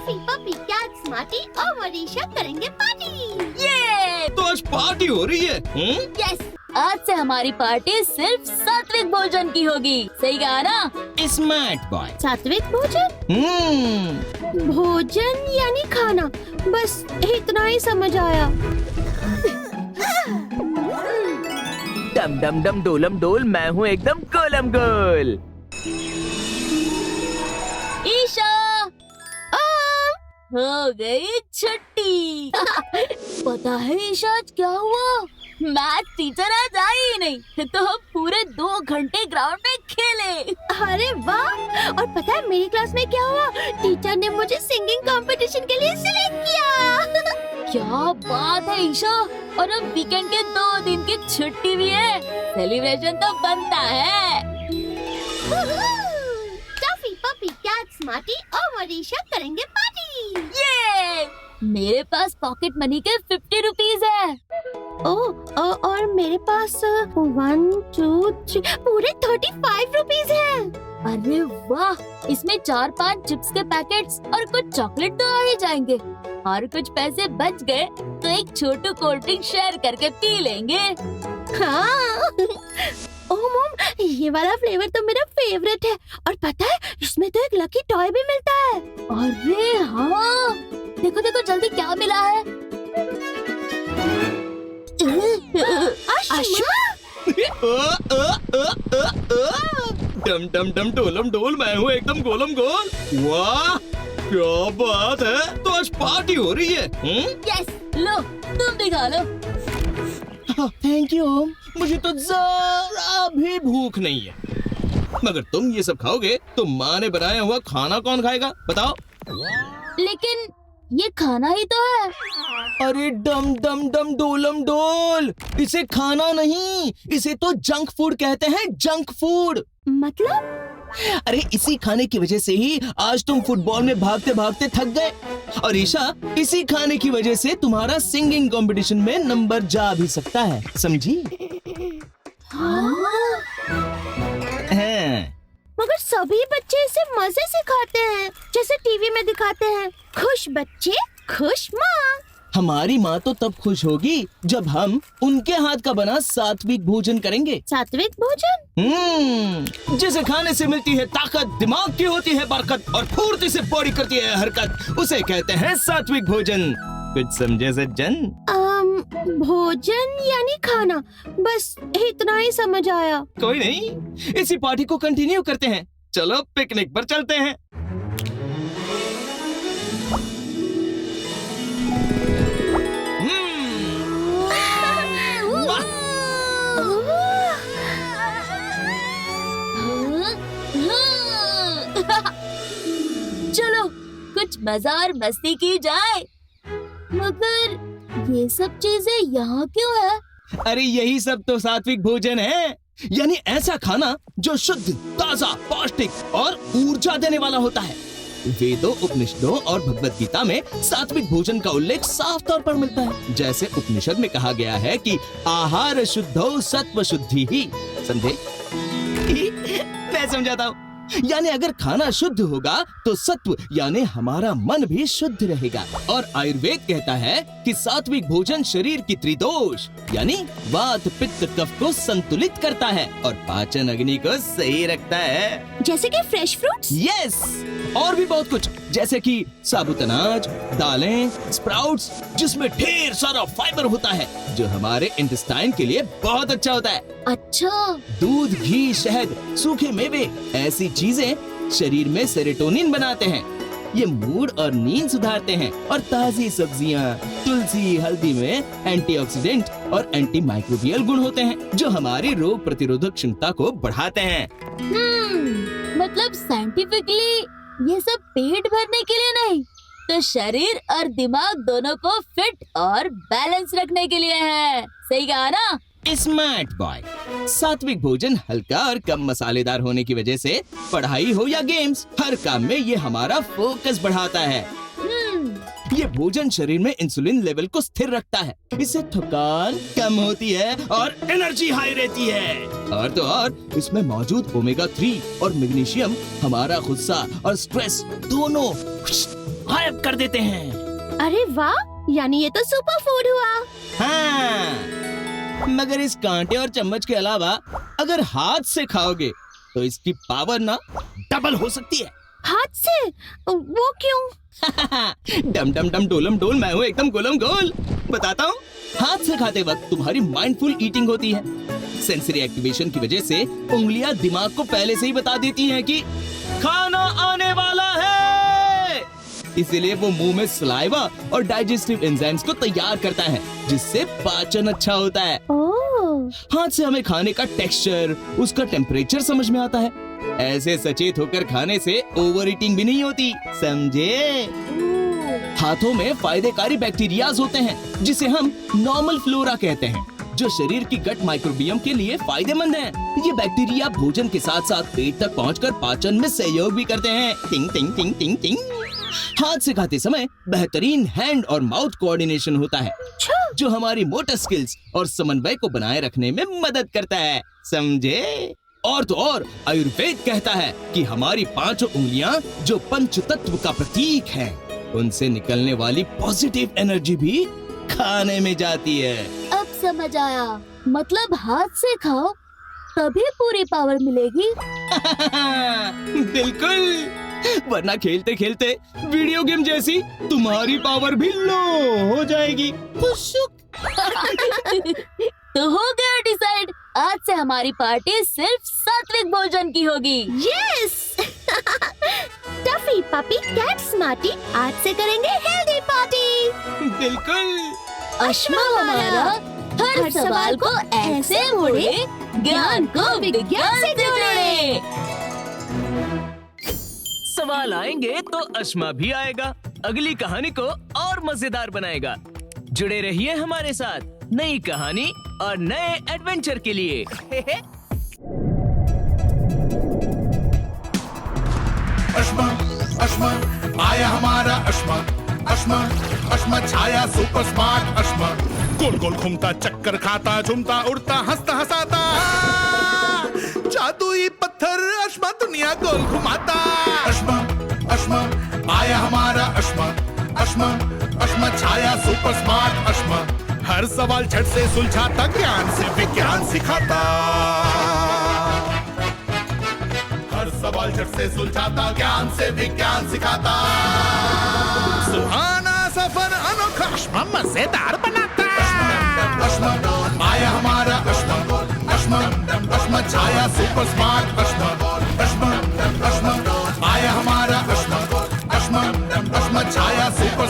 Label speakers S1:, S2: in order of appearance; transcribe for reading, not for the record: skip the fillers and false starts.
S1: Toffee, puppy, cat, smarty और मनीषा करेंगे party.
S2: ये
S3: तो आज पार्टी हो रही है।
S2: यस, आज से हमारी पार्टी सिर्फ सात्विक भोजन की होगी। सही कहा ना?
S3: Smart boy.
S1: सात्विक भोजन? भोजन यानी खाना, बस इतना ही समझ आया।
S4: डम डम डम डोलम डोल, मैं हूँ एकदम गोलम गोल।
S2: ईशा हो गई छुट्टी। पता है ईशा आज क्या हुआ? मैथ टीचर आज आई ही नहीं, तो हम पूरे 2 घंटे ग्राउंड में खेले।
S1: अरे वाह! और पता है मेरी क्लास में क्या हुआ? टीचर ने मुझे सिंगिंग कंपटीशन के लिए सिलेक्ट किया।
S2: क्या बात है ईशा! और अब वीकेंड के 2 दिन की छुट्टी भी है, सेलिब्रेशन तो बनता है।
S1: टॉफी, पपी, कैट, स्मार्टी और मनीषा करेंगे पार्टी।
S2: ये मेरे पास पॉकेट मनी के 50 रुपीज है।
S1: और मेरे पास 1, 2, 3 पूरे 35 रुपीज है।
S2: अरे वाह! इसमें 4-5 चिप्स के पैकेट्स और कुछ चॉकलेट तो आ ही जाएंगे। और कुछ पैसे बच गए तो एक छोटू कोल्ड ड्रिंक शेयर करके पी लेंगे।
S1: हाँ। ओह मॉम, ये वाला फ्लेवर तो मेरा फेवरेट है। और पता है इसमें तो एक लकी टॉय भी मिलता है।
S2: अरे हाँ, देखो देखो जल्दी क्या मिला है।
S3: डम डम डम डोलम डोल, मैं हूँ एकदम गोलम गोल। वाह क्या बात है, तो आज पार्टी हो रही है।
S2: यस, लो तुम भी खा लो।
S3: थैंक यू, मुझे तो जरा भी भूख नहीं है। मगर तुम ये सब खाओगे तो माँ ने बनाया हुआ खाना कौन खाएगा बताओ?
S2: लेकिन ये खाना ही तो है।
S3: अरे डम डम डम डोलम डोल, इसे खाना नहीं, इसे तो जंक फूड कहते हैं, जंक फूड।
S1: मतलब?
S3: अरे इसी खाने की वजह से ही आज तुम फुटबॉल में भागते भागते थक गए। और ईशा, इसी खाने की वजह से तुम्हारा सिंगिंग कंपटीशन में नंबर जा भी सकता है, समझी?
S2: हाँ?
S1: मगर सभी बच्चे इसे मजे से खाते हैं, जैसे टीवी में दिखाते हैं। खुश बच्चे, खुश माँ।
S3: हमारी माँ तो तब खुश होगी जब हम उनके हाथ का बना सात्विक भोजन करेंगे।
S1: सात्विक भोजन?
S3: जिसे खाने से मिलती है ताकत, दिमाग की होती है बरकत और फुर्ती से बॉडी करती है हरकत, उसे कहते हैं सात्विक भोजन। कुछ समझे सज्जन?
S1: भोजन यानी खाना, बस इतना ही समझ आया।
S3: कोई नहीं, इसी पार्टी को कंटिन्यू करते हैं। चलो पिकनिक पर चलते हैं।
S2: चलो कुछ मजा और मस्ती की जाए। मगर ये सब चीजें यहाँ क्यों है?
S3: अरे यही सब तो सात्विक भोजन है, यानी ऐसा खाना जो शुद्ध, ताजा, पौष्टिक और ऊर्जा देने वाला होता है। वेदों, उपनिषदों और भगवत गीता में सात्विक भोजन का उल्लेख साफ तौर पर मिलता है। जैसे उपनिषद में कहा गया है कि आहार शुद्धो सत्व शुद्धि ही। समझे? मैं समझाता हूँ। यानी अगर खाना शुद्ध होगा तो सत्व यानी हमारा मन भी शुद्ध रहेगा। और आयुर्वेद कहता है कि सात्विक भोजन शरीर की त्रिदोष यानी वात, पित्त, कफ को संतुलित करता है और पाचन अग्नि को सही रखता है।
S1: जैसे कि फ्रेश फ्रूट्स?
S3: यस, और भी बहुत कुछ, जैसे कि साबुत अनाज, दालें, स्प्राउट्स, जिसमें ढेर सारा फाइबर होता है जो हमारे इंटेस्टाइन के लिए बहुत अच्छा होता है।
S2: अच्छा,
S3: दूध, घी, शहद, सूखे मेवे, ऐसी चीजें शरीर में सेरोटोनिन बनाते हैं। ये मूड और नींद सुधारते हैं। और ताजी सब्जियां, तुलसी, हल्दी में एंटीऑक्सीडेंट और एंटी माइक्रोबियल गुण होते हैं जो हमारी रोग प्रतिरोधक क्षमता को बढ़ाते हैं।
S2: मतलब साइंटिफिकली ये सब पेट भरने के लिए नहीं, तो शरीर और दिमाग दोनों को फिट और बैलेंस रखने के लिए है। सही कहा ना?
S3: Smart boy. सात्विक भोजन हल्का और कम मसालेदार होने की वजह से पढ़ाई हो या गेम्स, हर काम में ये हमारा फोकस बढ़ाता है। ये भोजन शरीर में इंसुलिन लेवल को स्थिर रखता है। इससे थकान कम होती है और एनर्जी हाई रहती है। और तो और इसमें मौजूद ओमेगा 3 और मैग्नीशियम हमारा गुस्सा और स्ट्रेस दोनों गायब कर देते हैं।
S1: अरे वाह, यानी ये तो सुपर फूड हुआ।
S3: हाँ, मगर इस कांटे और चम्मच के अलावा अगर हाथ से खाओगे तो इसकी पावर ना डबल हो सकती है।
S1: हाथ से? वो क्यों?
S3: डम डम डम डोलम डोल, मैं हूँ एकदम गोलम गोल। बताता हूँ। हाथ से खाते वक्त तुम्हारी माइंडफुल ईटिंग होती है। सेंसरी एक्टिवेशन की वजह से उंगलियां दिमाग को पहले से ही बता देती हैं कि खाना आने वाला है। इसीलिए वो मुंह में सलाइवा और डाइजेस्टिव एंजाइम्स को तैयार करता है, जिससे पाचन अच्छा होता है।
S1: ओह,
S3: हाथ से हमें खाने का टेक्सचर, उसका टेम्परेचर समझ में आता है। ऐसे सचेत होकर खाने से ओवर ईटिंग भी नहीं होती, समझे? हाथों में फायदेकारी बैक्टीरियाज होते हैं, जिसे हम नॉर्मल फ्लोरा कहते हैं, जो शरीर की गट माइक्रोबियम के लिए फायदेमंद हैं। ये बैक्टीरिया भोजन के साथ साथ पेट तक पहुंचकर पाचन में सहयोग भी करते हैं। टिंग टिंग टिंग टिंग टिंग। हाथ से खाते समय बेहतरीन हैंड और माउथ कोऑर्डिनेशन होता है, जो हमारी मोटर स्किल्स और समन्वय को बनाए रखने में मदद करता है, समझे? और तो और आयुर्वेद कहता है कि हमारी 5 उंगलियां जो पंच तत्व का प्रतीक है, उनसे निकलने वाली पॉजिटिव एनर्जी भी खाने में जाती है।
S2: अब समझ आया, मतलब हाथ से खाओ तभी पूरी पावर मिलेगी।
S3: बिल्कुल, वरना खेलते खेलते वीडियो गेम जैसी तुम्हारी पावर भी लो हो जाएगी।
S2: तो हो गया डिसाइड, आज से हमारी पार्टी सिर्फ सात्विक भोजन की होगी।
S1: Yes. Tuffy, puppy, cat, Smarty, आज से करेंगे हेल्दी पार्टी।
S3: बिल्कुल।
S2: अश्मा हमारा हर सवाल को ऐसे मोड़े, ज्ञान को विज्ञान से जोड़े।
S4: सवाल आएंगे तो अश्मा भी आएगा, अगली कहानी को और मजेदार बनाएगा। जुड़े रहिए हमारे साथ नई कहानी और नए एडवेंचर के लिए।
S5: अश्मा अश्मा आया हमारा अश्मा, अश्मा अश्मा छाया सुपर स्मार्ट अश्मा। गोल गोल घूमता, चक्कर खाता, झूमता, उड़ता, हंसता हंसाता, जादुई पत्थर अश्मा दुनिया गोल घुमाता। अश्मा अश्मा आया हमारा अश्मा, अश्मा अश्मा छाया सुपर स्मार्ट अश्मा। हर सवाल झट से सुलझाता, ज्ञान से विज्ञान सिखाता। हर सवाल झट से सुलझाता, ज्ञान से विज्ञान सिखाता। सुहाना सफर अनोखा अश्मा मजेदार बनाता। अश्मा आया हमारा अश्मा, अश्मा अश्मा छाया सुपर स्मार्ट अश्मा। अश्मा अश्मा आया हमारा अश्मा, अश्मा अश्मा छाया सुपर